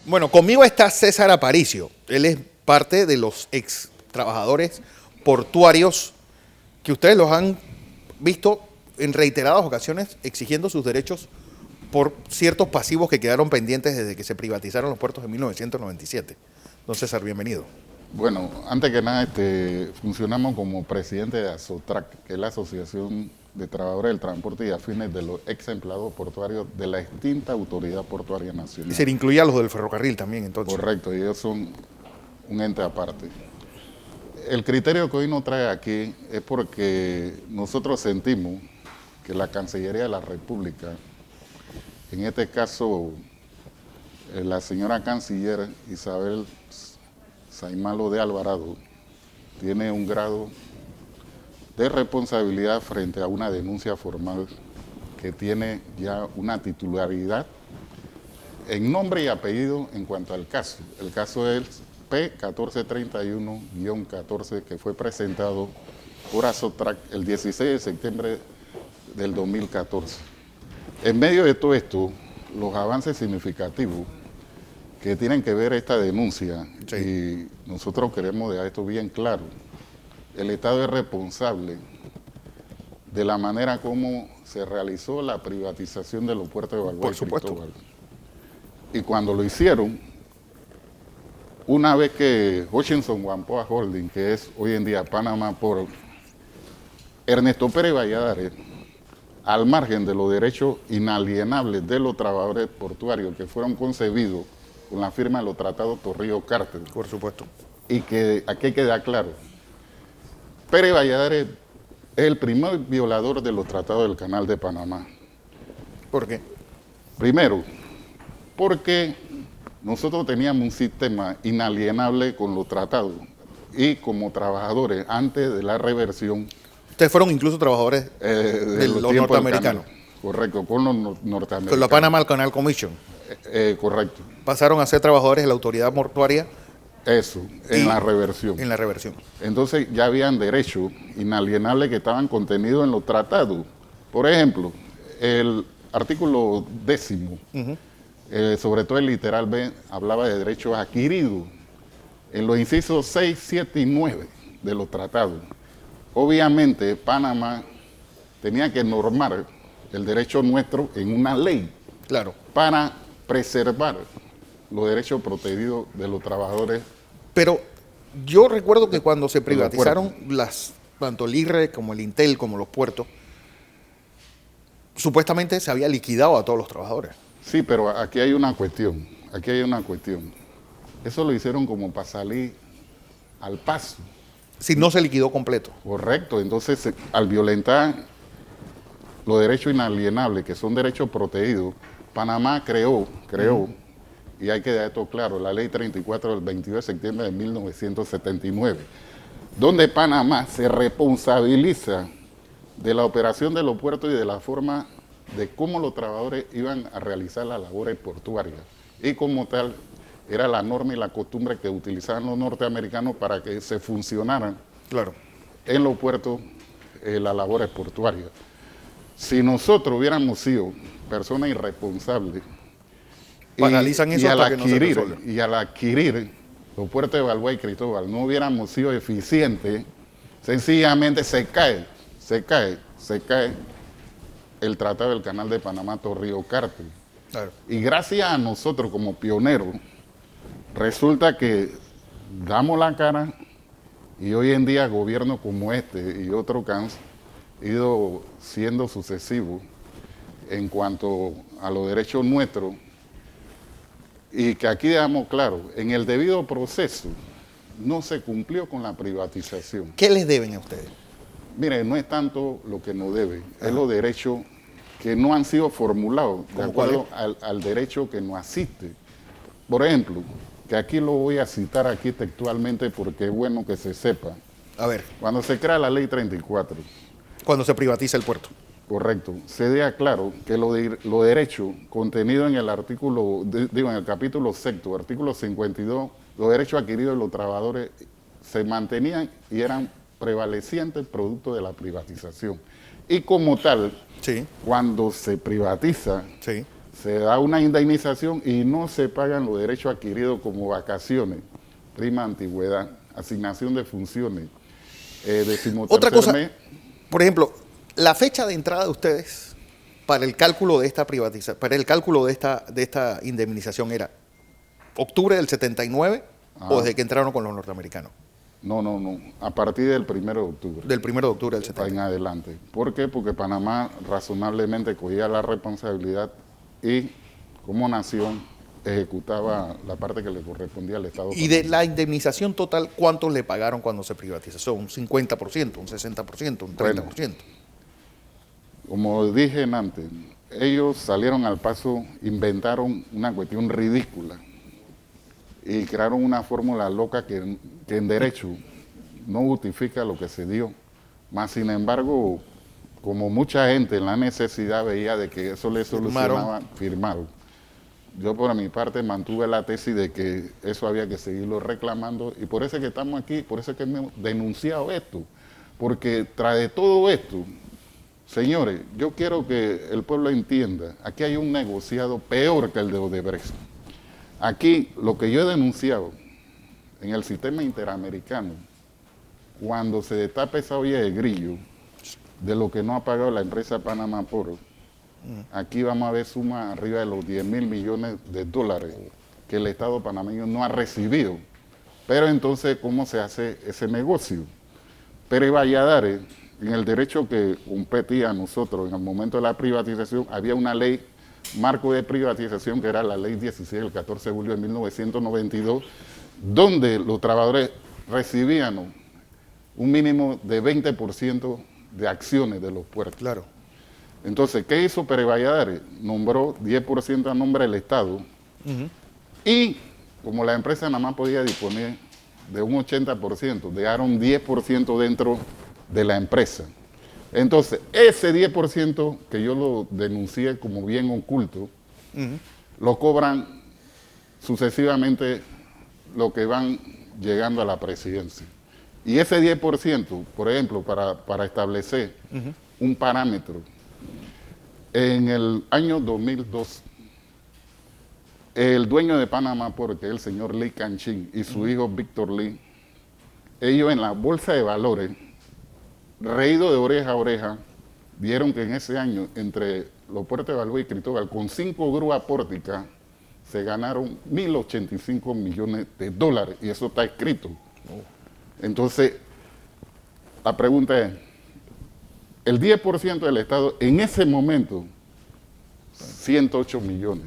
Bueno, conmigo está César Aparicio. Él es parte de los ex trabajadores portuarios que ustedes los han visto en reiteradas ocasiones exigiendo sus derechos por ciertos pasivos que quedaron pendientes desde que se privatizaron los puertos en 1997. Don César, bienvenido. Bueno, antes que nada, funcionamos como presidente de ASOTRAC, que es la Asociación de Trabajadores del Transporte y Afines de los ex empleados portuarios de la extinta Autoridad Portuaria Nacional. Y se le incluía a los del ferrocarril también, entonces. Correcto, y ellos son un ente aparte. El criterio que hoy nos trae aquí es porque nosotros sentimos que la Cancillería de la República, en este caso la señora canciller Isabel Saimalo de Alvarado, tiene un grado de responsabilidad frente a una denuncia formal que tiene ya una titularidad en nombre y apellido en cuanto al caso. El caso es P1431-14, que fue presentado por ASOTRAC el 16 de septiembre del 2014. En medio de todo esto, los avances significativos que tienen que ver esta denuncia, sí, y nosotros queremos dejar esto bien claro. El Estado es responsable de la manera como se realizó la privatización de los puertos de Balboa y Cristóbal. Y cuando lo hicieron, una vez que Hutchison Whampoa Holding, que es hoy en día Panama Port, Ernesto Pérez Valladares, al margen de los derechos inalienables de los trabajadores portuarios que fueron concebidos con la firma de los tratados Torrijos-Carter. Por supuesto. Y que aquí queda claro, Pérez Valladares es el primer violador de los tratados del Canal de Panamá. ¿Por qué? Primero, porque nosotros teníamos un sistema inalienable con los tratados y como trabajadores antes de la reversión. Ustedes fueron incluso trabajadores de los norteamericanos. Correcto, con los norteamericanos. Con la Panama Canal Commission. Correcto. Pasaron a ser trabajadores de la autoridad portuaria. Eso, en la reversión. En la reversión. Entonces ya habían derechos inalienables que estaban contenidos en los tratados. Por ejemplo, el artículo 10, sobre todo el literal B, hablaba de derechos adquiridos en los incisos 6, 7 y 9 de los tratados. Obviamente, Panamá tenía que normar el derecho nuestro en una ley, claro, para preservar los derechos protegidos de los trabajadores. Pero yo recuerdo que cuando se privatizaron tanto el IRRE como el Intel, como los puertos, supuestamente se había liquidado a todos los trabajadores. Sí, pero aquí hay una cuestión, Eso lo hicieron como para salir al paso. Si no se liquidó completo. Correcto, entonces al violentar los derechos inalienables, que son derechos protegidos, Panamá creó, y hay que dejar esto claro, la ley 34 del 22 de septiembre de 1979, donde Panamá se responsabiliza de la operación de los puertos y de la forma de cómo los trabajadores iban a realizar las labores portuarias. Y como tal, era la norma y la costumbre que utilizaban los norteamericanos para que se funcionaran, claro, en los puertos las labores portuarias. Si nosotros hubiéramos sido personas irresponsables y al adquirir los puertos de Balboa y Cristóbal no hubiéramos sido eficientes, sencillamente se cae el Tratado del Canal de Panamá Torrijos-Carter. Claro. Y gracias a nosotros como pioneros, resulta que damos la cara y hoy en día gobiernos como este y otros que han ido siendo sucesivos en cuanto a los derechos nuestros, y que aquí dejamos claro, en el debido proceso no se cumplió con la privatización. ¿Qué les deben a ustedes? Mire, no es tanto lo que nos debe, es los derechos que no han sido formulados de acuerdo al derecho que nos asiste. Por ejemplo, que aquí lo voy a citar aquí textualmente porque es bueno que se sepa. A ver. Cuando se crea la ley 34. Cuando se privatiza el puerto. Correcto. Se deja claro que los derechos contenidos en el artículo, en el capítulo sexto, artículo 52, los derechos adquiridos de los trabajadores se mantenían y eran prevalecientes producto de la privatización. Y como tal, sí, cuando se privatiza, sí, se da una indemnización y no se pagan los derechos adquiridos como vacaciones, prima antigüedad, asignación de funciones, Otra cosa, mes. por ejemplo, la fecha de entrada de ustedes para el cálculo de esta privatización, para el cálculo de esta indemnización era octubre del 79 o desde que entraron con los norteamericanos. No, a partir del 1 de octubre. Del 1 de octubre del 79. En adelante. ¿Por qué? Porque Panamá razonablemente cogía la responsabilidad y como nación ejecutaba la parte que le correspondía al Estado. Y de la indemnización total, ¿cuánto le pagaron cuando se privatizó? ¿Un 50%, un 60%, un 30%? Bueno, como dije antes, ellos salieron al paso, inventaron una cuestión ridícula y crearon una fórmula loca que en derecho no justifica lo que se dio. Más sin embargo, como mucha gente en la necesidad veía de que eso le solucionaba, firmaron. Yo por mi parte mantuve la tesis de que eso había que seguirlo reclamando y por eso es que estamos aquí, por eso es que hemos denunciado esto. Porque tras de todo esto, señores, yo quiero que el pueblo entienda, aquí hay un negociado peor que el de Odebrecht. Aquí lo que yo he denunciado en el sistema interamericano, cuando se destapa esa olla de grillo de lo que no ha pagado la empresa Panama Port, aquí vamos a ver suma arriba de los 10.000 millones de dólares que el Estado panameño no ha recibido. Pero entonces, ¿cómo se hace ese negocio? Pero Valladares, en el derecho que competía a nosotros en el momento de la privatización, había una ley marco de privatización que era la ley 16 del 14 de julio de 1992, donde los trabajadores recibían un mínimo de 20% de acciones de los puertos. Claro. Entonces, ¿qué hizo Pérez Valladares? Nombró 10% a nombre del Estado y como la empresa nada más podía disponer de un 80%, dejaron 10% dentro de la empresa. Entonces, ese 10% que yo lo denuncié como bien oculto, lo cobran sucesivamente lo que van llegando a la presidencia. Y ese 10%, por ejemplo, para establecer un parámetro, en el año 2002, el dueño de Panamá Port, que es el señor Lee Canchin, y su hijo Víctor Lee, ellos en la bolsa de valores, reído de oreja a oreja, vieron que en ese año, entre los puertos de Balboa y Cristóbal, con 5 grúas pórticas, se ganaron 1.085 millones de dólares, y eso está escrito. Entonces, la pregunta es, el 10% del Estado, en ese momento, 108 millones.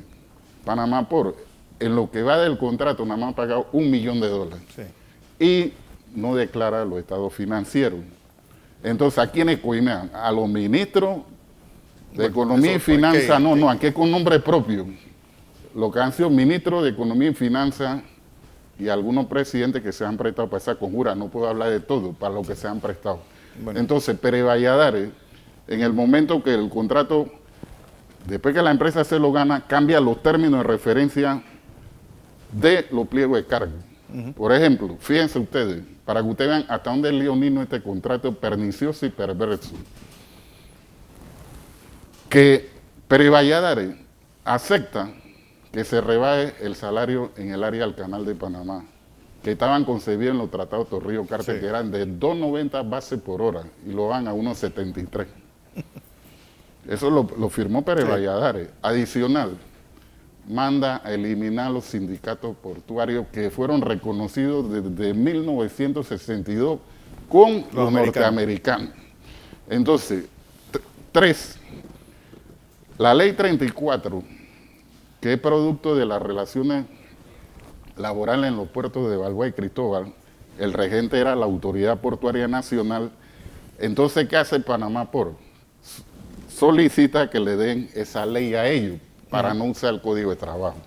Panamá Port, en lo que va del contrato, nada más ha pagado $1 millón. Sí. Y no declara los estados financieros. Entonces, ¿a quiénes coimean? A los ministros de Economía y Finanzas, aquí es con nombre propio. Lo que han sido ministros de Economía y Finanzas y algunos presidentes que se han prestado para esa conjura, no puedo hablar de todo, para lo que se han prestado. Bueno. Entonces, Pérez Valladares, en el momento que el contrato, después que la empresa se lo gana, cambia los términos de referencia de los pliegos de cargo. Por ejemplo, fíjense ustedes, para que ustedes vean hasta dónde es leonino este contrato pernicioso y perverso, que Pérez Valladares acepta que se rebaje el salario en el área del Canal de Panamá, que estaban concebidos en los tratados Torrijos Carter, sí, que eran de 2.90 bases por hora, y lo van a 1.73. Eso lo firmó Pérez Valladares. Adicional, manda a eliminar los sindicatos portuarios que fueron reconocidos desde 1962 con los norteamericanos. Entonces, 3, la ley 34, que es producto de las relaciones laborales en los puertos de Balboa y Cristóbal, el regente era la Autoridad Portuaria Nacional. Entonces, ¿qué hace Panamá Port? Solicita que le den esa ley a ellos para no usar el Código de Trabajo.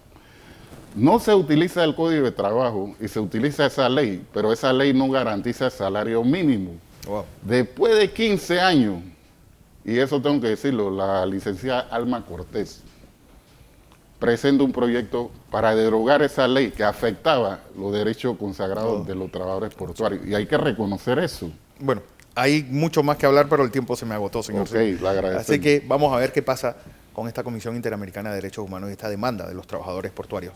No se utiliza el Código de Trabajo y se utiliza esa ley, pero esa ley no garantiza el salario mínimo. Wow. Después de 15 años, y eso tengo que decirlo, la licenciada Alma Cortés presenta un proyecto para derogar esa ley que afectaba los derechos consagrados de los trabajadores portuarios. Y hay que reconocer eso. Bueno, hay mucho más que hablar, pero el tiempo se me agotó, señor. Ok, le agradezco. Así que vamos a ver qué pasa con esta Comisión Interamericana de Derechos Humanos y esta demanda de los trabajadores portuarios.